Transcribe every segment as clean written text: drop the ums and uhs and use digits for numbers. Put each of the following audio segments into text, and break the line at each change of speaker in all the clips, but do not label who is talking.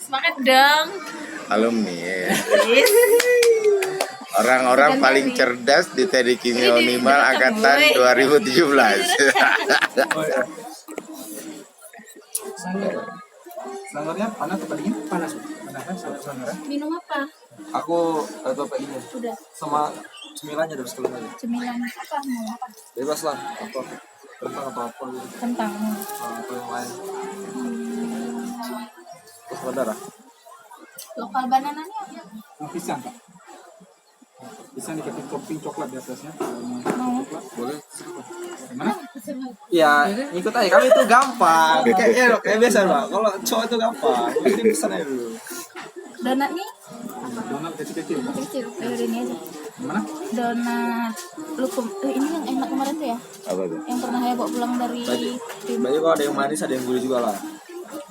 Semangat dong.
Alumni ya. Orang-orang paling cerdas di Teknik Kimia Unimal angkatan 2017.
Sangarnya panas atau dingin? Panas. Panas kan sangarnya.
Minum apa?
Aku atau apa ini?
Udah.
Sama cemilannya dari sekalian aja.
Cemilan apa? Mau apa?
Bebas lah. Apa? Tentang apa gitu.
Kentang.
Atau yang lain. Terus berdarah.
Lokal banananya apa?
Pisang Pak. Pisang dikasih topping coklat di atasnya.
Mau.
Boleh.
Gimana?
Ya, ikut aja. Kami itu gampang. Kayak biasa, Pak. Kalau cowok itu gampang. Ini pesan aja dulu.
Donat nih
Donat kecil-kecil.
kecil. Ayo ini aja.
Gimana?
Donat lukum. Ini yang enak kemarin tuh ya?
Apa tuh?
Yang pernah saya bawa pulang dari tim.
Banyak kalau ada yang manis, ada yang gurih juga lah.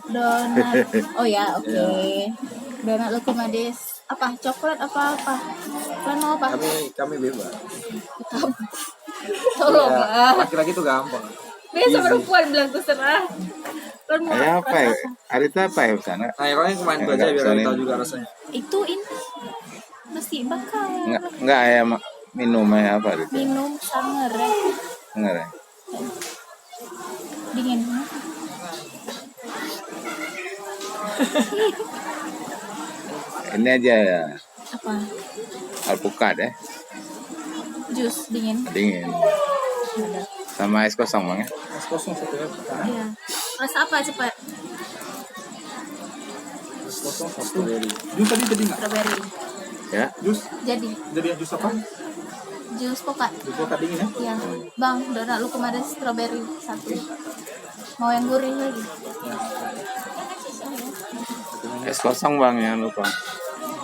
Donat. Oh ya, oke. Donat lukumades. Apa? Coklat apa? Kalian mau apa?
Kami bebas.
Tolong
Ya,
lah.
laki-laki itu gampang.
Biasa perempuan bilang terserah. Kalian mau
Ayah apa ya?
rasa
Hari itu apa ya sana?
Nah, yang lain kemarin aja biar kita tahu juga rasanya.
itu ini nasi bakar.
Enggak ayah minumnya apa itu?
Minum sangar ya.
Enggak ya?
Dingin.
Ini aja ya.
Apa?
Alpukat ya.
Jus dingin.
Dingin.
Ada.
Sama es kosong bang ya.
Es kosong satu ya.
Iya. Rasa apa cepat?
Es kosong satu. Jus tadi jadi nggak?
Strawberry.
Ya.
Jus.
Jadi
Jadi jus apa?
jus pokat.
Jus kotak dingin ya.
Iya. Bang, donat lukum ada strawberry satu. Mau yang gurih lagi?
Es kosong bang jangan lupa.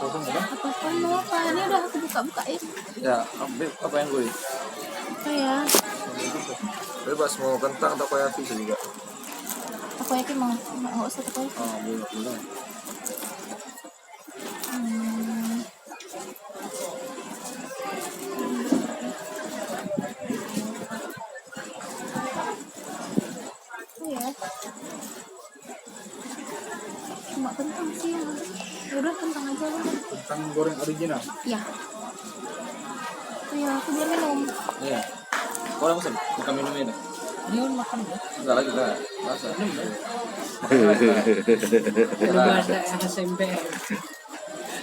Kosong apa?
Apa mau apa? Ini udah aku buka-bukain.
Ya, apa yang gurih?
Apa ya?
Bebas mau kentang atau kayak bisa juga.
Aku yakin mau nggak usah aku yakin.
Oh, boleh.
Hmm. Ya. Cuma kentang sih yang ya udah kentang aja lah.
Kentang goreng original.
Ya. Iya, aku belum minum.
Iya. Kau udah pesen? Bukan minum ini.
Ini kan makan ya.
Enggak lagi enggak. Masa?
Bahasa SMP.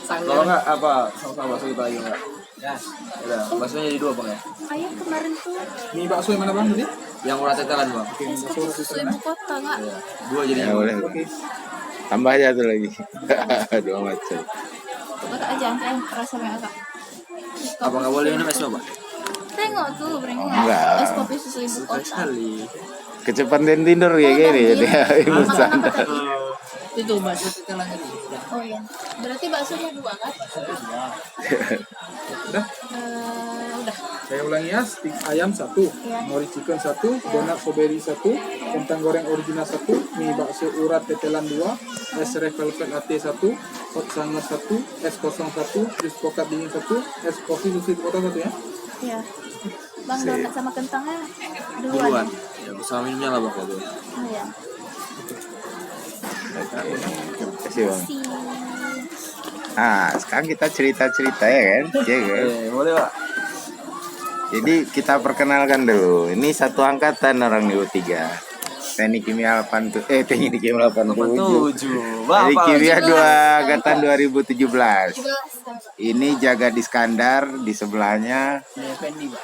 Kalau enggak apa? Sama-sama bakso kita lagi enggak?
Ya.
Udah, baksonya jadi 2 bang ya.
Ayah kemarin tuh
Mie bakso yang mana bang tadi?
Yang murah tetelan bang.
Oke,
es
bakso rasa
susu ibu kota nggak?
Iya. 2 jadi
Ya boleh.
Oke.
Tambah aja tuh lagi. Dua macam.
Kota aja antara yang rasa yang agak.
Apa enggak boleh minum es pak?
Tengok tuh, brengok.
Enggak.
Es kopi susu ibu kota.
Sekali.
Kecepatan tidur kayak gini ya dia ibu
Makan apa
sandal.
tadi?
Itu bahasa tetelan tadi.
Oh iya. Berarti baksonya 2 kan?
Udah.
Udah.
Saya ulangi ya, stik ayam 1,
Iya.
nori chicken 1, donat strawberry 1, kentang goreng original 1, mie bakso urat tetelan 2, es red velvet latte 1, hot sangat 1, es kosong 1, jus pokat dingin 1, es kopi susu ibu kota 1 ya.
Iya. Bang donat sama kentangnya
Duluan.
2.
Ya bersama minumnya lah bang kalau gitu.
Oh iya.
Kasih bang.
Si
Nah sekarang kita cerita-cerita ya kan. Iya kan?
Boleh pak.
Jadi kita perkenalkan dulu. Ini satu angkatan orang di U3. Teknik Kimia 87. Teknik Kimia 87.
7.
Teknik
Bapak.
Kimia 2 angkatan 2017.
17.
Ini Jaga Iskandar di sebelahnya.
Saya Fendi, Pak.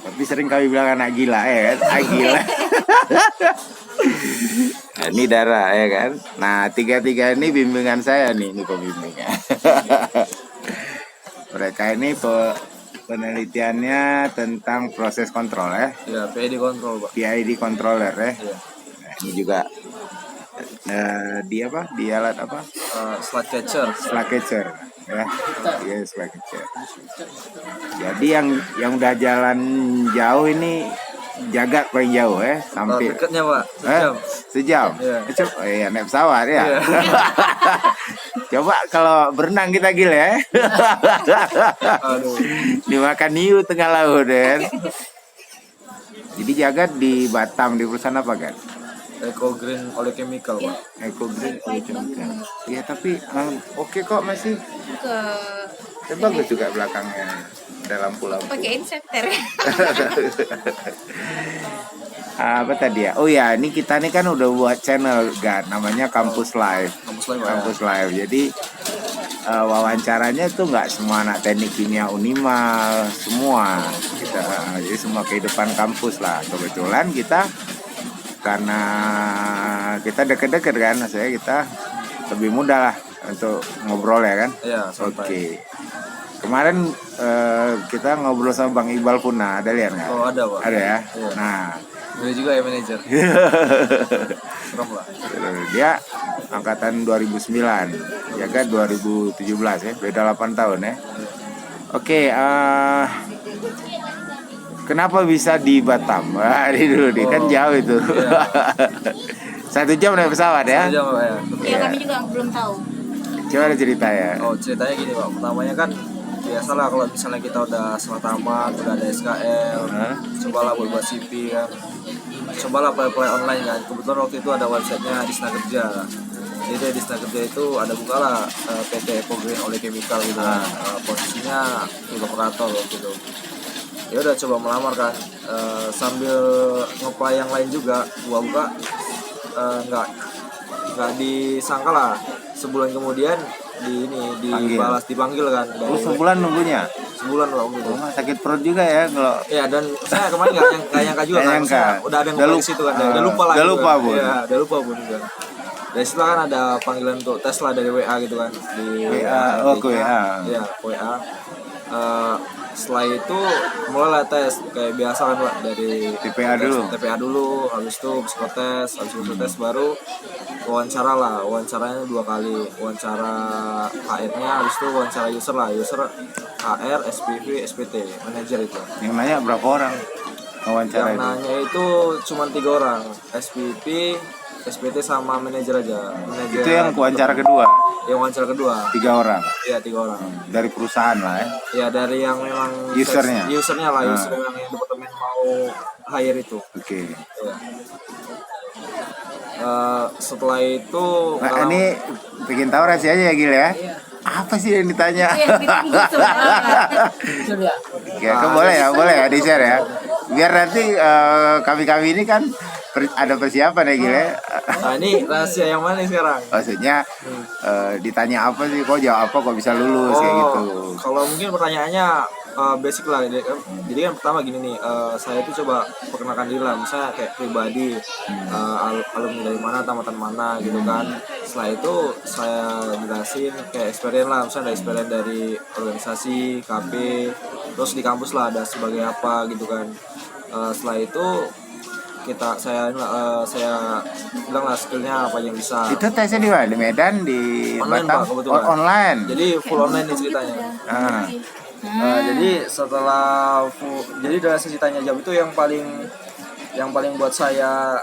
Tapi sering kami bilang anak gila ya kan. Anak gila. Nah, ini Dara ya kan. Nah 3-3 ini bimbingan saya nih. Ini pembimbingnya. Mereka ini penelitiannya tentang proses kontrol ya.
Ya, PID kontrol pak.
PID controller ya.
Iya.
Nah, ini juga di apa? Di alat apa?
Slot catcher.
Slug catcher ya. Iya, slug catcher. Jadi yang udah jalan jauh ini Jaga paling jauh ya sampai
Dekatnya pak. Sejam.
sejam.
Iya.
Oh iya naik pesawat ya.
Iya.
Coba kalau berenang kita gila ya.
Aduh.
Dimakan hiu tengah laut kan. Jadi Jaga di Batam di perusahaan apa kan?
Eco Green Oleochemical,
Ya,
Pak.
Eco Green
baik banget.
ya, tapi oke kok masih.
Ke
Dan bagus juga belakangnya, ada lampu-lampu.
pakai insekter.
Apa tadi ya? Oh ya, ini kita nih kan udah buat channel kan, namanya Kampus Live.
Kampus Live, Pak,
Kampus Live. Jadi wawancaranya tuh nggak semua anak teknik kimia Unimal, semua kita, jadi semua kehidupan kampus lah. Kebetulan kita karena kita deket-deket kan, saya kita lebih mudah lah untuk ngobrol ya kan.
Iya,
Oke.
santai.
Kemarin kita ngobrol sama Bang Iqbal Puna, ada lihat nggak?
Oh, ada, Pak.
Ada ya.
Iya.
Nah,
Ini juga ya manajer. Serem lah.
dia angkatan 2009, ya kan 2017 ya, beda 8 tahun ya. Oke, kenapa bisa di Batam? Wah, ini dulu nih, kan jauh itu. 1 jam naik pesawat ya.
Satu jam, Pak, ya.
Ya kami juga belum tahu.
Coba ada cerita ya.
Oh, ceritanya gini, Pak. Pertamanya kan biasalah kalau misalnya kita udah setelah tamat, udah ada SKL, cobalah buat CV kan. Cobalah apply online kan. Kebetulan waktu itu ada websitenya Disna Kerja. Jadi di Disna Kerja itu ada bukalah PT Eco Green Oleochemical gitu kan. Posisinya field operator waktu itu. Ya udah coba melamar kan. Sambil nge-apply yang lain juga, gua buka nggak disangka lah. Sebulan kemudian dipanggil kan.
Oh, sebulan nunggunya.
Sebulan lah waktu itu.
Oh, sakit perut juga ya kalau.
Ya, dan saya kemarin nggak nyangka juga
Nggak
kan.
nyangka.
Saya udah ada yang
Udah
ngomong
lupa.
di situ kan. Udah lupa lah.
Udah
gitu
lupa,
kan.
Bun.
Iya, udah lupa Bun juga. Dari situ kan ada panggilan untuk tes lah dari WA gitu kan. Di
WA, oh, ke WA.
Iya, WA. Setelah itu mulailah tes kayak biasa kan Pak, dari
TPA dulu.
TPA dulu, habis itu psikotes, habis psikotes baru wawancara lah. Wawancaranya 2 kali, wawancara HR-nya, habis itu wawancara user lah, user HR, SPV, SPT, manajer itu.
Yang nanya berapa orang wawancara
Yang
itu?
nanya itu cuma 3 orang, SPP, SPT sama manajer aja. Manajer
Itu yang wawancara kedua,
Yang wawancara kedua.
3 orang
Iya, 3 orang.
dari perusahaan lah ya.
Ya dari yang memang
Usernya?
usernya lah, user yang departemen mau hire itu.
Oke.
Ya. Setelah itu
Nah, ini bikin tahu rahasianya ya Gil ya. Apa sih yang ditanya?
Iya, ditunggu sebentar.
Sudah.
Ya, boleh ya di share ya. Biar nanti kami ini kan ada persiapan ya Gil ya.
Nah, ini rahasia yang mana nih sekarang?
Maksudnya ditanya apa sih, kok jawab apa, kok bisa lulus kayak gitu.
Kalau mungkin pertanyaannya basic lah. Jadi kan pertama gini nih, saya itu coba perkenalkan diri lah, misalnya kayak pribadi, alumni dari mana, tamatan mana gitu kan. Setelah itu saya jelasin kayak experience lah, misalnya ada experience dari organisasi, KP, terus di kampus lah ada sebagai apa gitu kan. Setelah itu saya bilang lah skillnya apa yang bisa.
Itu tesnya di mana? Di Medan, di
Online,
Batam?
Pak, kebetulan.
Online.
Jadi full online nih ceritanya.
Ah.
Jadi setelah jadi dari sesi tanya jawab itu yang paling buat saya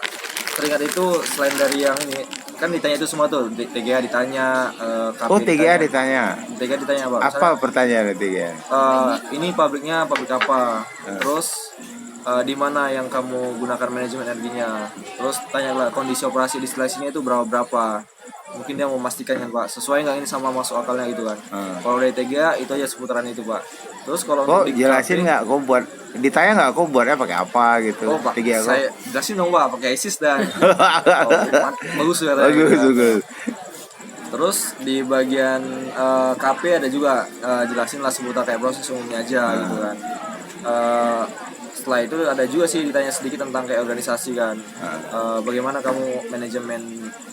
teringat itu selain dari yang ini kan ditanya itu semua tuh, TGA ditanya, KP
Oh, TGA ditanya.
TGA ditanya Pak.
Apa pertanyaan TGA?
Ini pabriknya pabrik apa? Terus di mana yang kamu gunakan manajemen energinya? Terus tanya lah kondisi operasi distillasinya itu berapa? Mungkin dia mau memastikan kan Pak, sesuai nggak ini sama masuk akalnya gitu kan. Kalau dari TGA itu aja seputaran itu Pak. Terus kalau
Kok
untuk di
jelasin
KP,
nggak? Kok buat ditanya nggak? Kok buatnya pakai apa gitu?
Oh Pak,
TGA kok.
saya jelasin dong Pak, pakai ISIS dan bagus ya.
Bagus.
Terus di bagian KP ada juga jelasin lah seputar kayak proses umumnya aja gitu kan. Setelah itu ada juga sih ditanya sedikit tentang kayak organisasi kan. Bagaimana kamu manajemen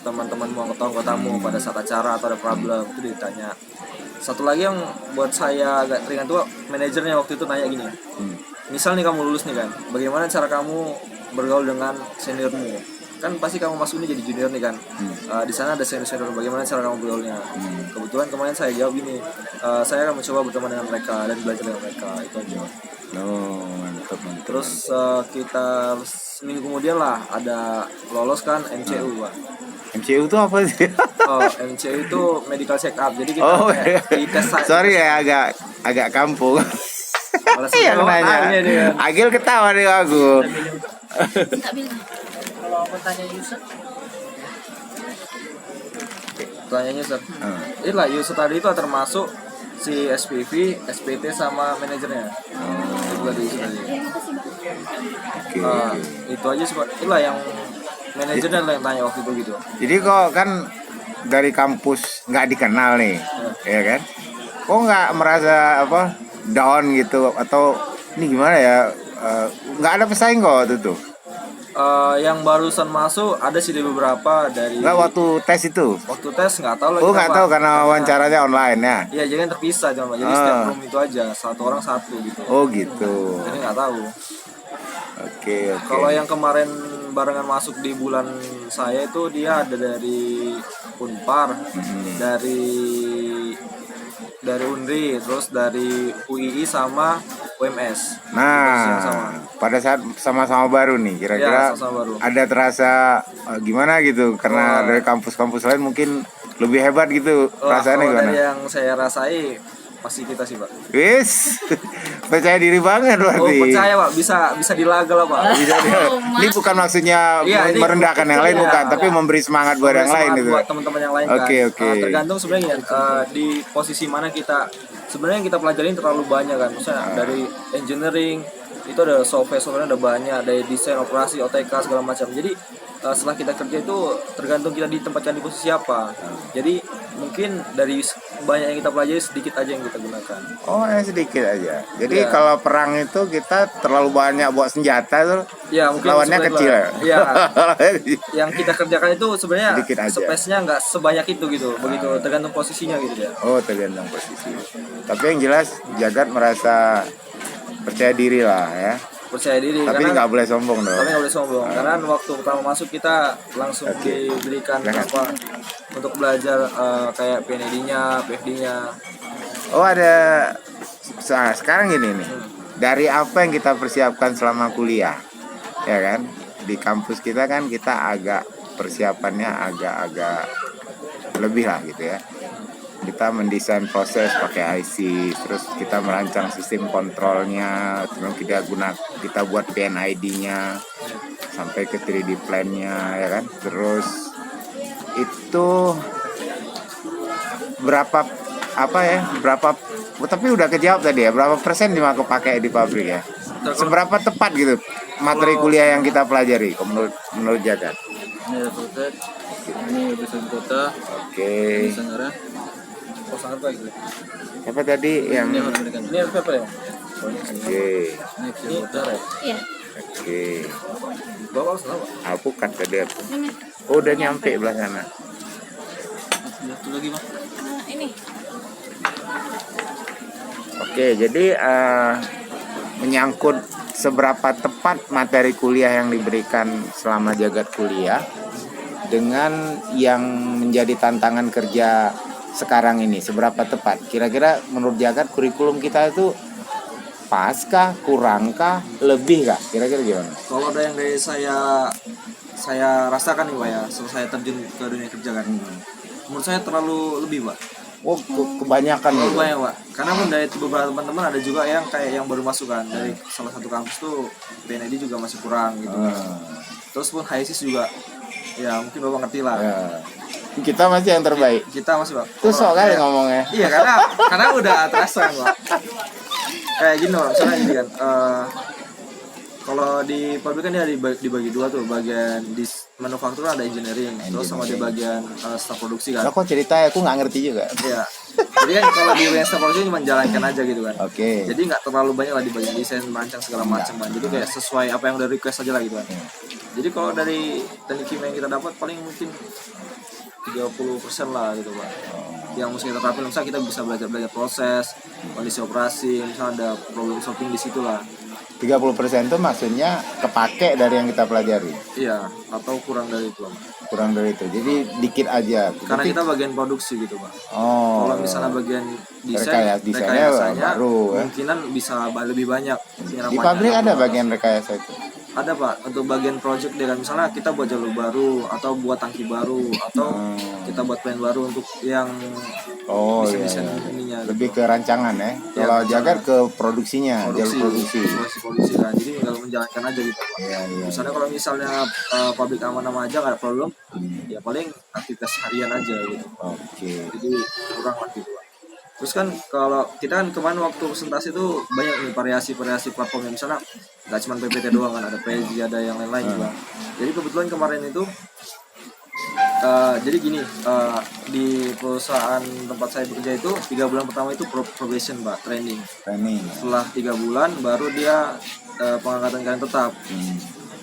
teman-temanmu, anggota-anggotamu pada saat acara atau ada problem, itu ditanya. Satu lagi yang buat saya agak teringat tuh manajernya waktu itu nanya gini. Misal nih kamu lulus nih kan, bagaimana cara kamu bergaul dengan seniormu? Kan pasti kamu masuk ini jadi junior nih kan. Di sana ada senior-senior, bagaimana cara kamu bergaulnya? Kebetulan kemarin saya jawab gini, saya akan mencoba berteman dengan mereka dan belajar dengan mereka, itu aja.
Oh, mantap.
Terus kita seminggu kemudian lah ada lolos kan MCU Pak.
MCU itu apa sih?
Oh, MCU itu medical check up. Jadi kita
Oh,
kayak di tes.
sorry ya, agak kampung.
Alasan
Yang
dia
nanya.
dia.
Agil ketawa nih aku.
Tak bilang.
Apa tanya Yusuf?
Pertanyaannya Sir. Itulah user tadi itu termasuk si SPV, SPT sama manajernya. Itu tadi user tadi.
Ya, makasih Bang.
Oke.
Itu aja sih Pak. Itulah yang manajernya lah yang tanya waktu itu gitu.
Jadi kok kan dari kampus nggak dikenal nih, ya kan? Kok nggak merasa apa down gitu atau ini gimana ya? Nggak ada pesaing kok waktu itu.
Yang barusan masuk ada sih beberapa dari
Nggak waktu tes itu.
waktu tes nggak tahu lagi.
Oh nggak tahu karena wawancaranya online ya.
Iya, jadi kan terpisah cuma Pak. Jadi setiap room itu aja satu orang satu gitu.
Oh gitu.
Jadi nggak tahu.
Oke oke.
Kalau yang kemarin barengan masuk di bulan saya itu dia ada dari Unpar, dari Unri, terus dari UII sama UMS. Yang sama.
Nah, pada saat sama-sama baru nih, kira-kira
Ya, sama-sama baru.
ada terasa gimana gitu? Karena dari kampus-kampus lain mungkin lebih hebat gitu perasaannya
Kalau
gimana?
dari yang saya rasai pasti kita sih Pak.
Wis, percaya diri banget
Oh
berarti.
percaya Pak, bisa dilaga lah Pak.
Bisa ini bukan maksudnya
Iya, ini
merendahkan yang lain
iya,
bukan, tapi memberi semangat buat yang lain
Semangat
gitu.
buat teman-teman yang lain kan.
Oke, oke.
Tergantung sebenarnya di posisi mana kita sebenarnya yang kita pelajarin terlalu banyak kan. Misalnya dari engineering itu ada software-software ada banyak, dari desain operasi OTK segala macam. Jadi setelah kita kerja itu tergantung kita ditempatkan di posisi apa. Jadi mungkin dari banyak yang kita pelajari sedikit aja yang kita gunakan.
Oh, sedikit aja. Jadi
Iya.
kalau perang itu kita terlalu banyak bawa senjata tuh.
Ya mungkin
Lawannya
sebenarnya
kecil.
Ya, yang kita kerjakan itu sebenarnya
Sedikit aja.
space-nya nggak sebanyak itu gitu. Begitu tergantung posisinya gitu ya.
Oh, tergantung posisi. Tapi yang jelas Jagat merasa percaya diri lah ya.
Percaya diri
Tapi
karena
nggak boleh sombong dong.
kami nggak boleh sombong karena waktu pertama masuk kita langsung diberikan apa untuk belajar kayak PND-nya, PFD-nya.
Oh, ada. Sekarang gini nih. Dari apa yang kita persiapkan selama kuliah, ya kan? Di kampus kita kan kita agak persiapannya agak-agak lebih lah gitu ya. Kita mendesain proses pakai IC, terus kita merancang sistem kontrolnya, terus kita buat PNID-nya sampai ke 3D plan-nya, ya kan? Terus itu berapa tapi udah kejawab tadi ya, berapa persen cuma kepake di pabrik ya? Seberapa tepat gitu materi kuliah yang kita pelajari menurut Jagat?
Ini ada Fortet, ini desain kota,
Oke.
Sanggara. Oh sangat baik.
Apa tadi yang
Ini apa ya?
Oke.
Ini kota.
Iya.
Oke.
Bawa salah Pak.
Aku kan tadi aku. Oh, udah nyampe belah sana.
Satu lagi Pak.
Ini.
Oke, jadi menyangkut seberapa tepat materi kuliah yang diberikan selama Jagat kuliah dengan yang menjadi tantangan kerja sekarang ini, seberapa tepat? Kira-kira menurut Jagat kurikulum kita itu paskah, kurangkah, lebih kah? Kira-kira gimana?
Kalau ada yang dari saya rasakan nih Pak ya, setelah saya terjun ke dunia kerja kan. Menurut saya terlalu lebih Pak.
Oh, kebanyakan
Terlalu
gitu.
banyak Pak. Karena pun dari beberapa teman-teman ada juga yang kayak yang baru masuk kan dari salah satu kampus tuh BNID juga masih kurang gitu. Terus pun HISIS juga ya mungkin Bapak ngerti lah.
Ya. Kita masih yang terbaik.
Kita masih Pak.
Tuh sok kali ngomongnya.
Iya karena udah terasa kan Pak. Kayak gini Pak, misalnya gini kan. Kalau di pabrik kan dia dibagi dua tuh, bagian di manufaktur ada engineering, terus sama di bagian staf produksi kan.
Lo kok cerita aku nggak ngerti juga.
Iya. Jadi kan kalau di bagian staf produksi cuma jalankan aja gitu kan.
Oke.
Jadi nggak terlalu banyak lah di bagian desain, merancang segala macam kan. Jadi kayak sesuai apa yang udah request aja lah gitu kan. Jadi kalau dari teknik kimia yang kita dapat paling mungkin 30% lah gitu Pak. Yang mesti kita terapin, misalnya kita bisa belajar proses, kondisi operasi, misalnya ada problem solving di situ lah.
30% itu maksudnya kepake dari yang kita pelajari.
Iya, atau kurang dari itu Pak.
Kurang dari itu. Jadi dikit aja.
Karena kita bagian produksi gitu Pak.
Oh.
Kalau misalnya bagian desain,
desainnya
rekayasanya
baru ya.
kemungkinan bisa lebih banyak.
Di pabrik ada bagian rekayasa itu.
ada Pak untuk bagian project dia kan, misalnya kita buat jalur baru atau buat tangki baru atau kita buat plan baru untuk yang
Oh iya,
desain
iya.
ininya
Lebih ke rancangan ya. Kalau Jagat ke produksinya, jalur produksi.
produksi kan, jadi tinggal menjalankan aja gitu Pak.
Iya, iya.
Misalnya kalau misalnya pabrik aman-aman aja nggak ada problem, ya paling aktivitas harian aja gitu.
Oke.
Jadi kurang lah gitu Pak. Terus kan kalau kita kan kemarin waktu presentasi itu banyak nih variasi-variasi platformnya, misalnya nggak cuma PPT doang kan, ada Prezi, ada yang lain-lain juga. Jadi kebetulan kemarin itu jadi gini, di perusahaan tempat saya bekerja itu 3 bulan pertama itu probation Pak, training.
Training.
Setelah 3 bulan baru dia pengangkatan kalian tetap.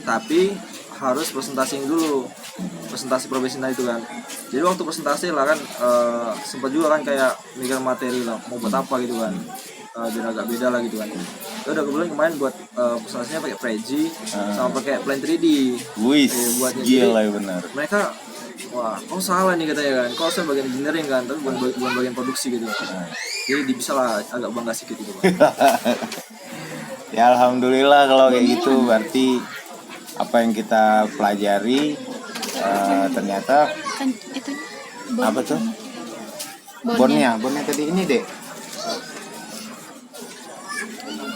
Tapi harus presentasi dulu, presentasi probation itu kan. Jadi waktu presentasi lah kan sempat juga kan kayak mikir materi lah mau buat apa gitu kan, biar agak beda lah gitu kan. Ya udah kebetulan kemarin buat presentasinya pakai Prezi sama pakai Plan 3D.
Wih,
buatnya.
gila
Jadi,
benar.
mereka wah kau salah nih katanya kan, kau saya bagian engineering kan, tapi bukan bagian produksi gitu. Jadi bisa lah agak bangga sedikit gitu Pak.
Ya alhamdulillah kalau kayak gitu, berarti apa yang kita pelajari ternyata
Kan itu
apa tuh? Bonnya tadi ini deh.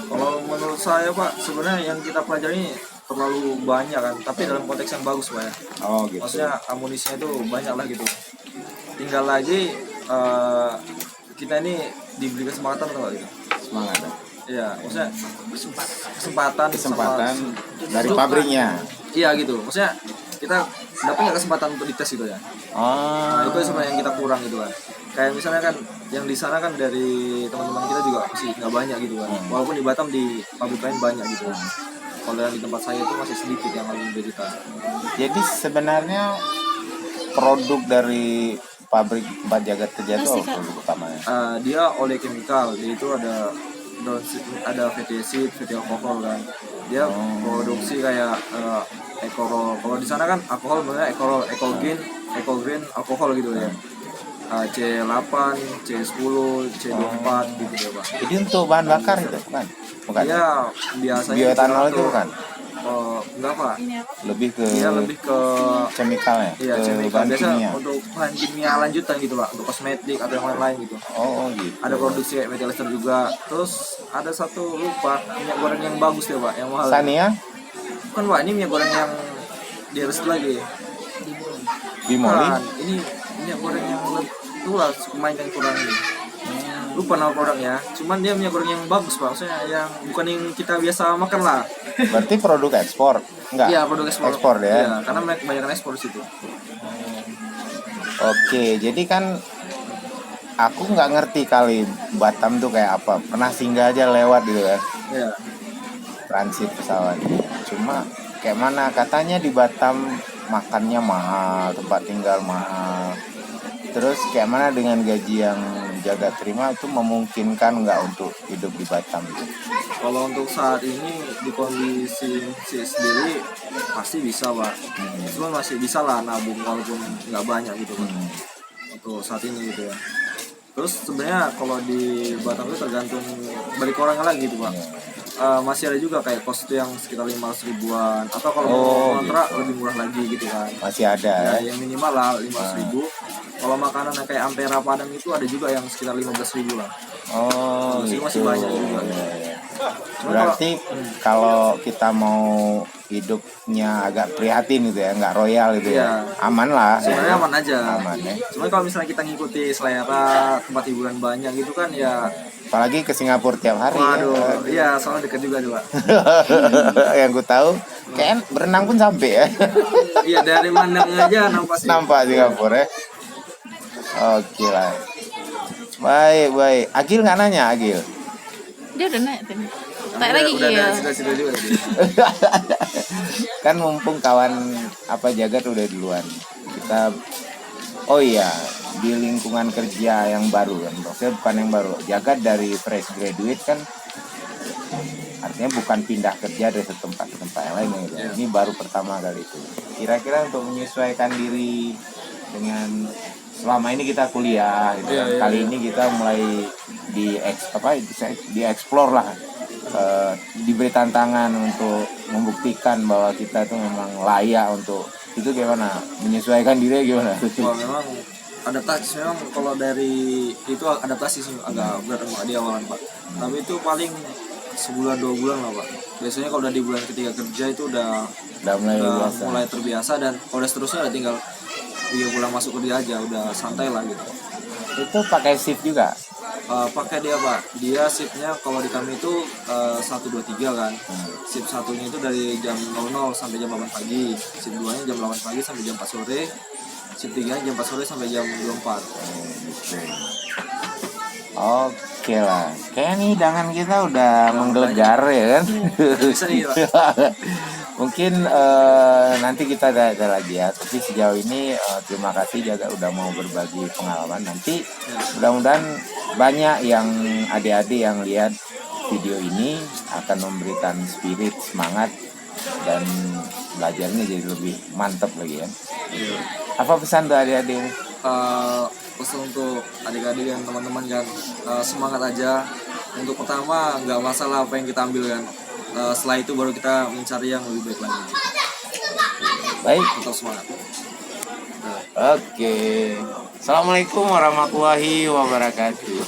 Kalau menurut saya Pak, sebenarnya yang kita pelajari terlalu banyak kan, tapi dalam konteks yang bagus Pak ya.
Oh gitu.
Maksudnya amunisinya itu banyak lah gitu. Tinggal lagi kita ini diberi kesempatan atau gitu.
Semangat.
Iya, maksudnya kesempatan
Kesempatan
sama-
dari pabriknya.
Iya gitu. Maksudnya kita dapat nggak kesempatan untuk dites gitu ya. Nah, itu sebenarnya yang kita kurang gitu kan. Kayak misalnya kan yang di sana kan dari teman-teman kita juga masih nggak banyak gitu kan. Walaupun di Batam di pabrik lain banyak gitu. Kalau yang di tempat saya itu masih sedikit yang lebih dari kita.
Jadi sebenarnya produk dari pabrik tempat Jagat kerja itu apa produk utamanya?
Dia oleh chemical, dia itu ada fatty acid, fatty alkohol kan. Dia produksi kayak ekorol. Kalau di sana kan alkohol namanya ekorol, ekogen alkohol gitu ya. C8, C10, C24 gitu ya Pak.
Jadi untuk bahan bakar itu kan? Bukan?
Dia biasanya
Bioetanol itu
untuk-
bukan?
enggak Pak.
Lebih ke
Dia lebih ke
chemicalnya?
iya,
ke
chemical.
bahan
Biasa
kimia?
untuk bahan kimia lanjutan gitu Pak, untuk kosmetik atau yang lain-lain gitu.
Oh gitu.
Ada produksi kayak methyl ester juga. Terus ada satu lupa minyak goreng yang bagus ya Pak, yang mahal.
Sania?
Bukan Pak, ini minyak goreng yang di atas itu lagi.
Bimoli?
Bukan, ini minyak goreng yang itulah pemain yang kurang ini. Lupa nama produknya, cuman dia minyak goreng yang bagus Pak, maksudnya yang bukan yang kita biasa makan lah.
Berarti produk ekspor? Enggak?
Iya, produk ekspor.
Ekspor ya?
Iya, karena mereka kebanyakan ekspor di situ.
Oke, jadi kan aku nggak ngerti kali Batam tuh kayak apa. Pernah singgah aja lewat gitu kan,
Iya.
transit pesawat. Cuma kayak mana katanya di Batam makannya mahal, tempat tinggal mahal. Terus kayak mana dengan gaji yang Jagat terima itu memungkinkan nggak untuk hidup di Batam gitu?
Kalau untuk saat ini di kondisi sendiri pasti bisa Pak. Cuma masih bisa lah nabung walaupun nggak banyak gitu Pak. Untuk saat ini gitu ya. Terus sebenarnya kalau di Batam itu tergantung balik orangnya lagi gitu Pak. Masih ada juga kayak kos itu yang sekitar 500 ribuan atau kalau mau kontrak lebih murah lagi gitu kan.
Masih ada
Ya, yang minimal lah 500 ribu. Kalau makanan kayak Ampera Padang itu ada juga yang sekitar 15 ribu lah.
Oh
Masih
gitu.
banyak juga. Cuma
Berarti kalau kita mau hidupnya agak prihatin gitu ya, nggak royal gitu ya,
Iya.
aman lah.
sebenarnya
ya.
aman aja.
Aman ya.
Cuma kalau misalnya kita ngikuti selera tempat hiburan banyak gitu kan ya.
Apalagi ke Singapura tiap hari.
Waduh, iya soalnya dekat juga tuh Pak.
Yang ku tahu, kayak berenang pun sampai ya.
Iya dari mandang aja nampak sih.
Nampak Singapura ya. Oke lah. Baik. Agil nggak nanya Agil?
Dia udah naik tadi. Tak lagi
Udah
iya.
ada cita-cita juga tadi.
Kan mumpung kawan apa Jagat udah duluan. Kita oh iya, di lingkungan kerja yang baru kan. Maksudnya bukan yang baru. Jagat dari fresh graduate kan artinya bukan pindah kerja dari satu tempat ke tempat yang lain gitu. Ini baru pertama kali itu. Kira-kira untuk menyesuaikan diri dengan selama ini kita kuliah gitu. Kali ini kita mulai di explore lah diberi tantangan untuk membuktikan bahwa kita tuh memang layak untuk itu, gimana menyesuaikan diri gimana?
Wah, memang adaptasi memang kalau dari itu adaptasi sih agak berat Pak, di awalan Pak. Tapi itu paling sebulan 2 bulan lah Pak. Biasanya kalau udah di bulan ketiga kerja itu udah mulai terbiasa, dan kalau udah seterusnya udah tinggal 3 bulan masuk kerja aja udah santai lah gitu.
Itu pakai shift juga?
Pakai dia Pak, dia shiftnya kalau di kami itu 1, 2, 3 kan. Shift satunya itu dari jam 00 sampai jam 8 pagi, shift 2 nya jam 8 pagi sampai jam 4 sore, shift 3 nya jam 4 sore sampai jam 24.
Oke lah, kayaknya nih hidangan kita udah menggelegar ya kan.
Bisa nih Pak.
Mungkin nanti kita ada lagi ya. Tapi sejauh ini terima kasih juga udah mau berbagi pengalaman. Nanti mudah-mudahan banyak yang adik-adik yang lihat video ini akan memberikan spirit, semangat, dan belajarnya jadi lebih mantap lagi ya. Apa pesan tuh adik-adik?
Pesan untuk adik-adik dan teman-teman kan, semangat aja. Untuk pertama nggak masalah apa yang kita ambil kan. Setelah itu baru kita mencari yang lebih baik lagi.
Baik.
Tetap semangat.
Oke. Assalamualaikum warahmatullahi wabarakatuh.